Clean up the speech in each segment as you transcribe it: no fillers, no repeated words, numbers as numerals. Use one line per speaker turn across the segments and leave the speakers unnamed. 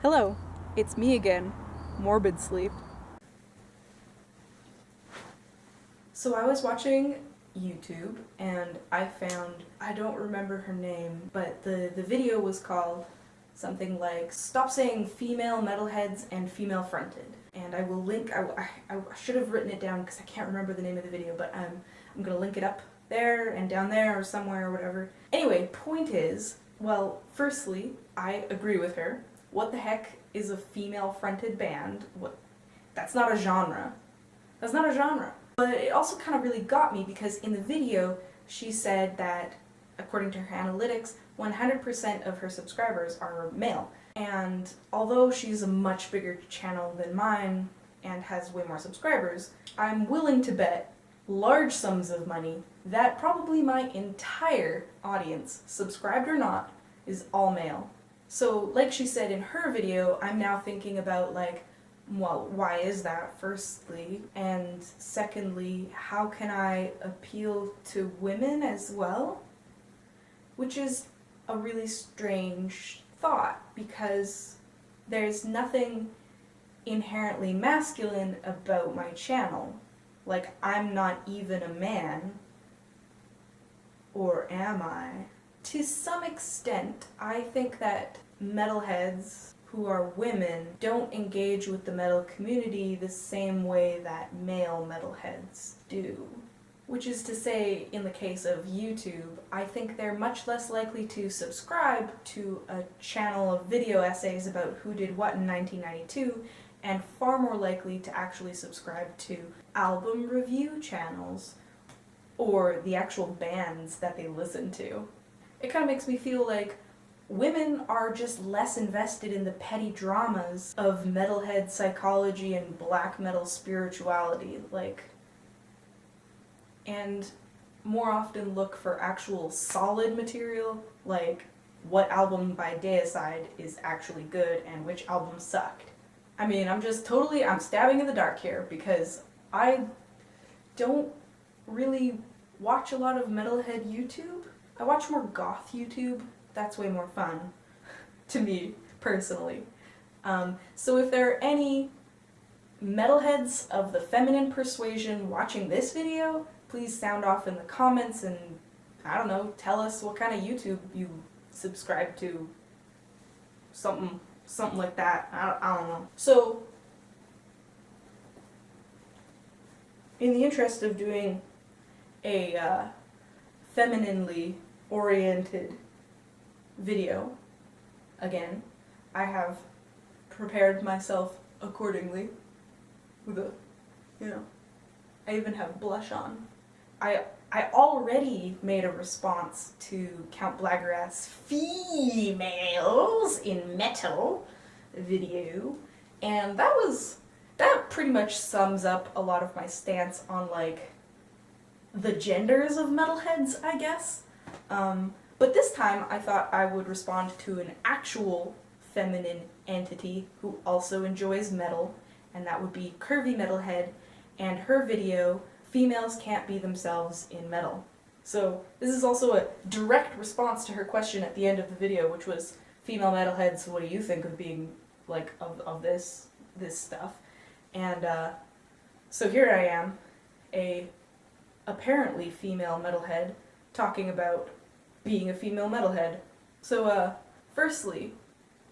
Hello, it's me again, Morbid Sleep. So I was watching YouTube and I found, I don't remember her name, but the video was called something like Stop Saying Female Metalheads and Female Fronted. And I will link, I should have written it down because I can't remember the name of the video, but I'm gonna link it up there and down there or somewhere or whatever. Anyway, point is, well, firstly, I agree with her. What the heck is a female-fronted band? That's not a genre. That's not a genre. But it also kind of really got me because in the video, she said that, according to her analytics, 100% of her subscribers are male. And although she's a much bigger channel than mine and has way more subscribers, I'm willing to bet large sums of money that probably my entire audience, subscribed or not, is all male. So, like she said in her video, I'm now thinking about, like, well, why is that, firstly? And secondly, how can I appeal to women as well? Which is a really strange thought, because there's nothing inherently masculine about my channel. Like, I'm not even a man. Or am I? To some extent, I think that metalheads who are women don't engage with the metal community the same way that male metalheads do. Which is to say, in the case of YouTube, I think they're much less likely to subscribe to a channel of video essays about who did what in 1992, and far more likely to actually subscribe to album review channels, or the actual bands that they listen to. It kind of makes me feel like women are just less invested in the petty dramas of metalhead psychology and black metal spirituality, and more often look for actual solid material, like what album by Deicide is actually good and which album sucked. I mean, I'm stabbing in the dark here because I don't really watch a lot of metalhead YouTube. I watch more goth YouTube. That's way more fun, to me, personally. So if there are any metalheads of the feminine persuasion watching this video, please sound off in the comments and, I don't know, tell us what kind of YouTube you subscribe to. Something like that. I don't know. So, in the interest of doing a femininely oriented video, again, I have prepared myself accordingly with I even have blush on. I already made a response to Count Blaggerat's females in metal video, and that pretty much sums up a lot of my stance on, like, the genders of metalheads, I guess. But this time I thought I would respond to an actual feminine entity who also enjoys metal, and that would be CurvyMetalhead and her video, Females Can't Be Themselves in Metal. So this is also a direct response to her question at the end of the video, which was, female metalheads, what do you think of being, like, of this stuff? And so here I am, a apparently female metalhead, talking about being a female metalhead. So firstly,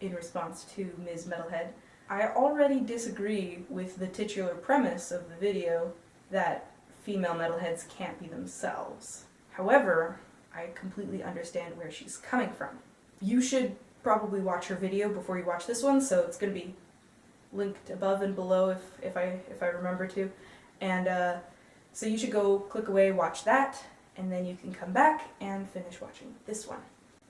in response to Ms. Metalhead, I already disagree with the titular premise of the video that female metalheads can't be themselves. However, I completely understand where she's coming from. You should probably watch her video before you watch this one, so it's going to be linked above and below if I remember to. And so you should go click away, watch that, and then you can come back and finish watching this one.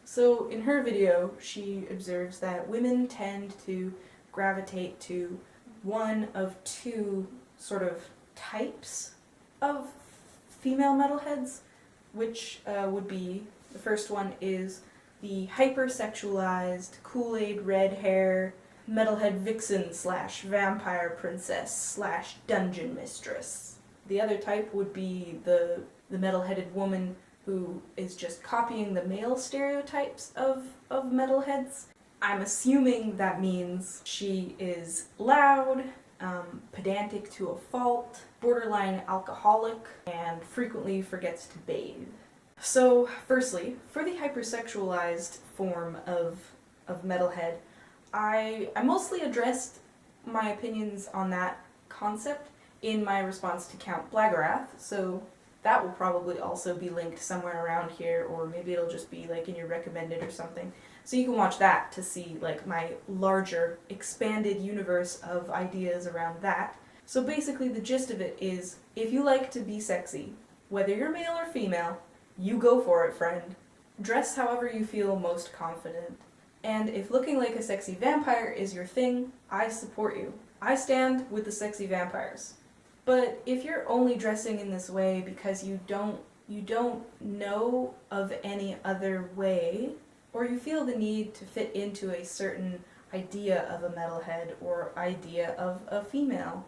So in her video, she observes that women tend to gravitate to one of two sort of types of female metalheads, which would be, the first one is the hypersexualized, Kool-Aid red hair, metalhead vixen slash vampire princess slash dungeon mistress. The other type would be the metal-headed woman who is just copying the male stereotypes of metalheads. I'm assuming that means she is loud, pedantic to a fault, borderline alcoholic, and frequently forgets to bathe. So, firstly, for the hypersexualized form of metalhead, I mostly addressed my opinions on that concept in my response to Count Blaggerath, so that will probably also be linked somewhere around here, or maybe it'll just be like in your recommended or something. So you can watch that to see like my larger, expanded universe of ideas around that. So basically the gist of it is, if you like to be sexy, whether you're male or female, you go for it, friend. Dress however you feel most confident. And if looking like a sexy vampire is your thing, I support you. I stand with the sexy vampires. But if you're only dressing in this way because you don't know of any other way, or you feel the need to fit into a certain idea of a metalhead, or idea of a female,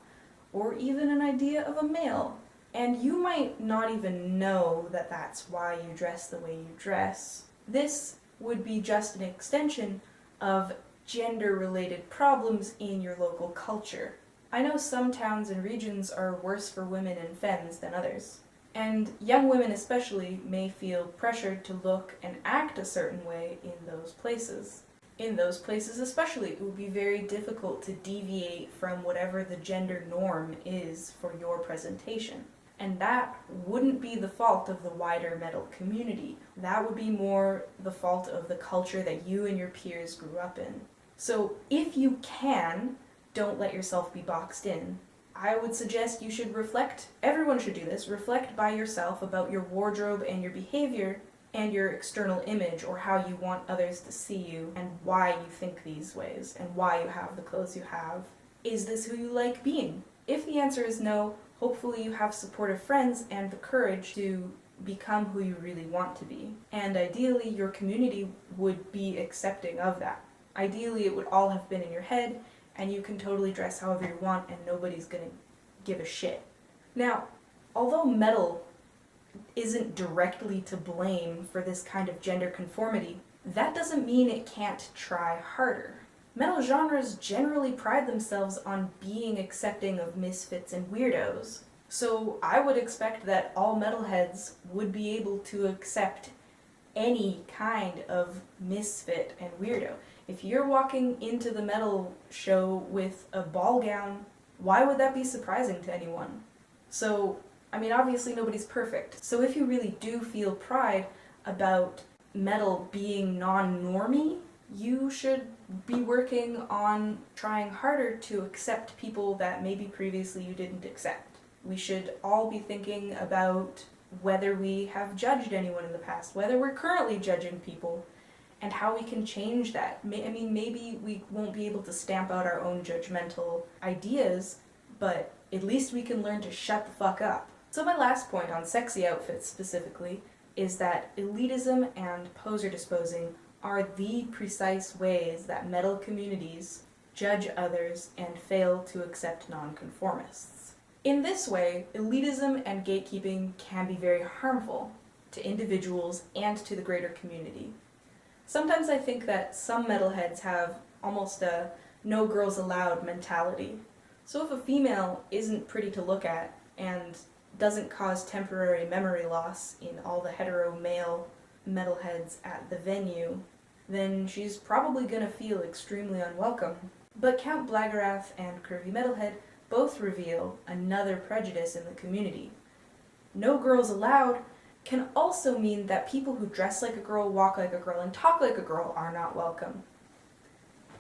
or even an idea of a male, and you might not even know that that's why you dress the way you dress, this would be just an extension of gender-related problems in your local culture. I know some towns and regions are worse for women and femmes than others, and young women especially may feel pressured to look and act a certain way in those places. In those places especially, it would be very difficult to deviate from whatever the gender norm is for your presentation. And that wouldn't be the fault of the wider metal community. That would be more the fault of the culture that you and your peers grew up in. So if you can, don't let yourself be boxed in. I would suggest you should reflect, everyone should do this, reflect by yourself about your wardrobe and your behavior and your external image, or how you want others to see you, and why you think these ways, and why you have the clothes you have. Is this who you like being? If the answer is no, hopefully you have supportive friends and the courage to become who you really want to be. And ideally, your community would be accepting of that. Ideally, it would all have been in your head, and you can totally dress however you want, and nobody's gonna give a shit. Now, although metal isn't directly to blame for this kind of gender conformity, that doesn't mean it can't try harder. Metal genres generally pride themselves on being accepting of misfits and weirdos, so I would expect that all metalheads would be able to accept any kind of misfit and weirdo. If you're walking into the metal show with a ball gown, why would that be surprising to anyone? So, I mean, obviously nobody's perfect. So if you really do feel pride about metal being non-normie, you should be working on trying harder to accept people that maybe previously you didn't accept. We should all be thinking about whether we have judged anyone in the past, whether we're currently judging people, and how we can change that. I mean, maybe we won't be able to stamp out our own judgmental ideas, but at least we can learn to shut the fuck up. So my last point on sexy outfits specifically is that elitism and poser disposing are the precise ways that metal communities judge others and fail to accept nonconformists. In this way, elitism and gatekeeping can be very harmful to individuals and to the greater community. Sometimes I think that some metalheads have almost a no girls allowed mentality. So if a female isn't pretty to look at and doesn't cause temporary memory loss in all the hetero male metalheads at the venue, then she's probably gonna feel extremely unwelcome. But Count Blaggerath and CurvyMetalhead both reveal another prejudice in the community. No girls allowed can also mean that people who dress like a girl, walk like a girl, and talk like a girl are not welcome.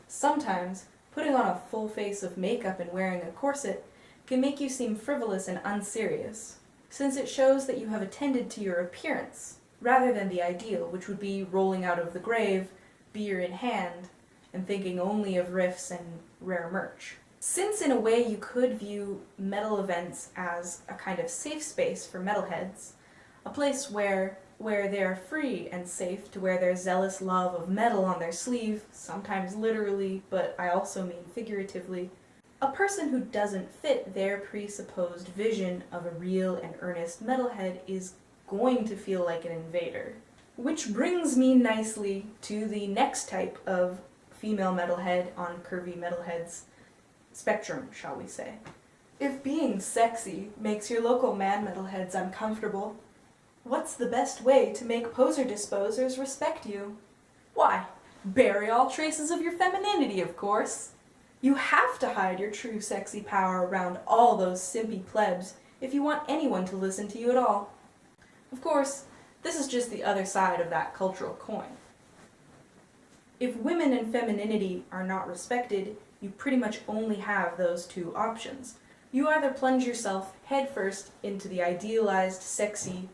Sometimes, putting on a full face of makeup and wearing a corset can make you seem frivolous and unserious, since it shows that you have attended to your appearance, rather than the ideal, which would be rolling out of the grave, beer in hand, and thinking only of riffs and rare merch. Since in a way you could view metal events as a kind of safe space for metalheads, a place where they are free and safe to wear their zealous love of metal on their sleeve, sometimes literally, but I also mean figuratively, a person who doesn't fit their presupposed vision of a real and earnest metalhead is going to feel like an invader. Which brings me nicely to the next type of female metalhead on CurvyMetalhead's spectrum, shall we say. If being sexy makes your local man metalheads uncomfortable, what's the best way to make poser disposers respect you? Why, bury all traces of your femininity, of course. You have to hide your true sexy power around all those simpy plebs if you want anyone to listen to you at all. Of course, this is just the other side of that cultural coin. If women and femininity are not respected, you pretty much only have those two options. You either plunge yourself headfirst into the idealized, sexy,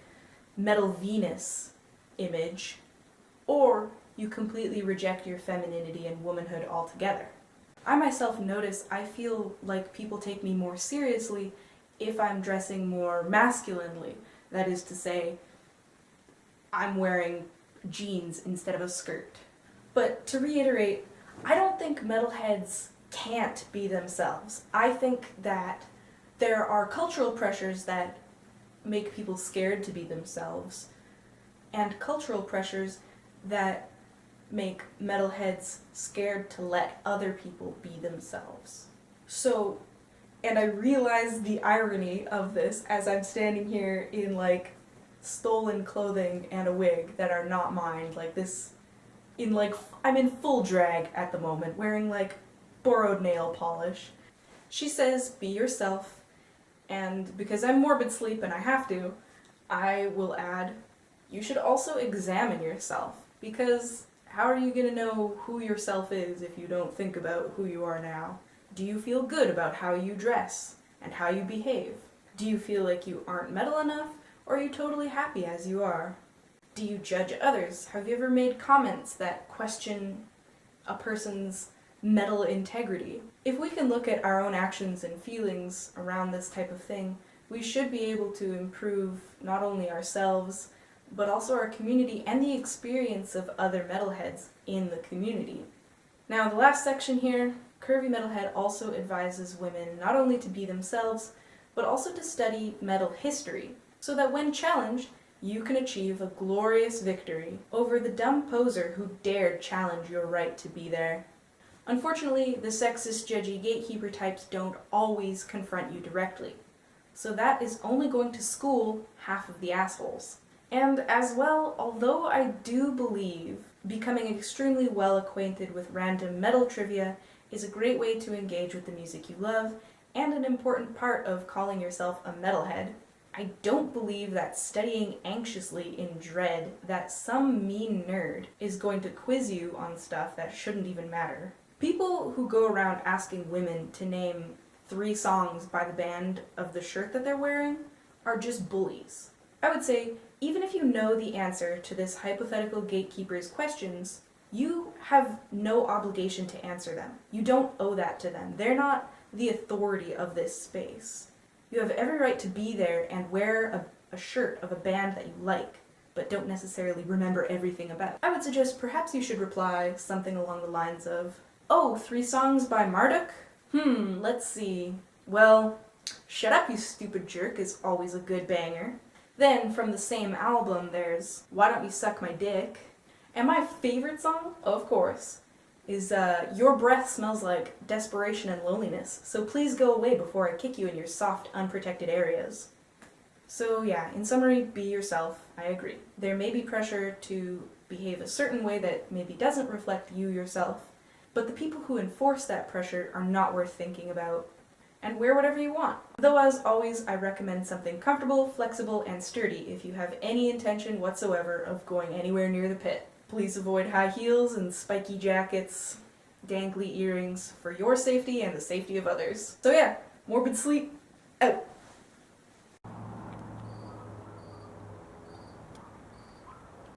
metal Venus image, or you completely reject your femininity and womanhood altogether. I myself notice I feel like people take me more seriously if I'm dressing more masculinely. That is to say, I'm wearing jeans instead of a skirt. But to reiterate, I don't think metalheads can't be themselves. I think that there are cultural pressures that make people scared to be themselves, and cultural pressures that make metalheads scared to let other people be themselves. So, and I realize the irony of this as I'm standing here in like stolen clothing and a wig that are not mine, like this, in like, I'm in full drag at the moment, wearing like borrowed nail polish. She says, be yourself, and because I'm morbid sleep and I have to, I will add, you should also examine yourself, because how are you gonna know who yourself is if you don't think about who you are now? Do you feel good about how you dress and how you behave? Do you feel like you aren't metal enough, or are you totally happy as you are? Do you judge others? Have you ever made comments that question a person's metal integrity? If we can look at our own actions and feelings around this type of thing, we should be able to improve not only ourselves, but also our community and the experience of other metalheads in the community. Now, the last section here, Curvy Metalhead also advises women not only to be themselves, but also to study metal history, so that when challenged, you can achieve a glorious victory over the dumb poser who dared challenge your right to be there. Unfortunately, the sexist, judgy gatekeeper types don't always confront you directly, so that is only going to school half of the assholes. And as well, although I do believe becoming extremely well acquainted with random metal trivia is a great way to engage with the music you love, and an important part of calling yourself a metalhead, I don't believe that studying anxiously in dread that some mean nerd is going to quiz you on stuff that shouldn't even matter. People who go around asking women to name 3 songs by the band of the shirt that they're wearing are just bullies. I would say, even if you know the answer to this hypothetical gatekeeper's questions, you have no obligation to answer them. You don't owe that to them. They're not the authority of this space. You have every right to be there and wear a shirt of a band that you like, but don't necessarily remember everything about. I would suggest perhaps you should reply something along the lines of, oh, 3 songs by Marduk? Let's see. Well, Shut Up You Stupid Jerk is always a good banger. Then, from the same album, there's Why Don't You Suck My Dick? And my favorite song, of course, is Your Breath Smells Like Desperation and Loneliness, so please go away before I kick you in your soft, unprotected areas. So yeah, in summary, be yourself. I agree. There may be pressure to behave a certain way that maybe doesn't reflect you yourself, but the people who enforce that pressure are not worth thinking about. And wear whatever you want. Though as always, I recommend something comfortable, flexible, and sturdy if you have any intention whatsoever of going anywhere near the pit. Please avoid high heels and spiky jackets, dangly earrings for your safety and the safety of others. So yeah, morbid sleep, out.